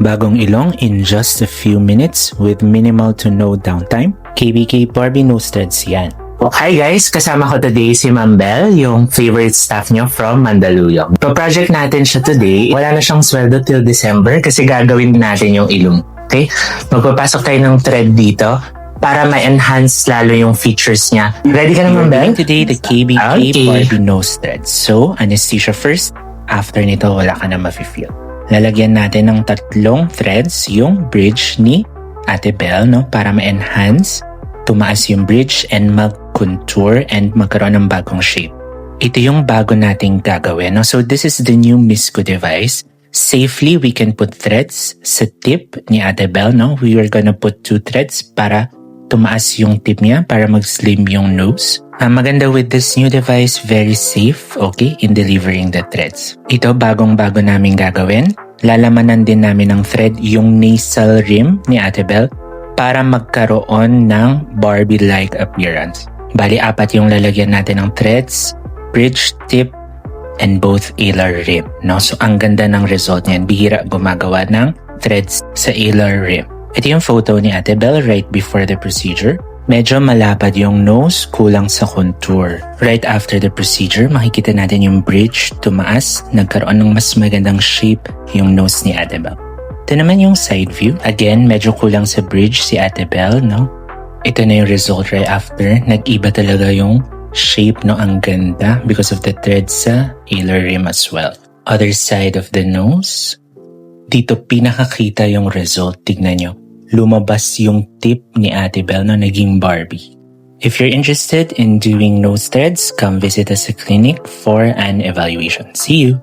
Bagong ilong in just a few minutes with minimal to no downtime. KBK Barbie Nose Threads yan. Hi guys! Kasama ko today si Ma'am Belle, yung favorite staff nyo from Mandaluyong. Pa-project natin siya today. Wala na siyang sweldo till December kasi gagawin natin yung ilong. Okay? Magpapasok tayo ng thread dito para ma-enhance lalo yung features niya. Ready ka na, Ma'am Belle? Today, the KBK Barbie Nose Threads. So, anesthesia first. After nito, wala ka na mafe-feel. Lalagyan natin ng 3 threads yung bridge ni Ate Belle, no? Para ma-enhance, tumaas yung bridge and mag-contour and magkaroon ng bagong shape. Ito yung bago nating gagawin, no? So this is the new Misco device. Safely, we can put threads sa tip ni Ate Belle, no? We are gonna put 2 threads para tumaas yung tip niya, para mag-slim yung nose. Maganda with this new device, very safe, okay, in delivering the threads. Ito, bagong-bago namin gagawin. Lalamanan din namin ng thread yung nasal rim ni Ate Belle para magkaroon ng Barbie-like appearance. Bali, 4 yung lalagyan natin ng threads, bridge, tip, and both alar rim. No? So, ang ganda ng result niyan. Bihira gumagawa ng threads sa alar rim. Ito yung photo ni Ate Belle right before the procedure. Medyo malapad yung nose, kulang sa contour. Right after the procedure, makikita natin yung bridge tumaas, nagkaroon ng mas magandang shape yung nose ni Ate Belle. Ito naman yung side view. Again, medyo kulang sa bridge si Ate Belle, no? Ito na yung result right after. Nag-iba talaga yung shape, no? Ang ganda because of the threads sa alar rim as well. Other side of the nose. Dito pinakakita yung result. Tignan nyo. Lumabas yung tip ni Ate Belle na naging Barbie. If you're interested in doing nose threads, come visit us at clinic for an evaluation. See you!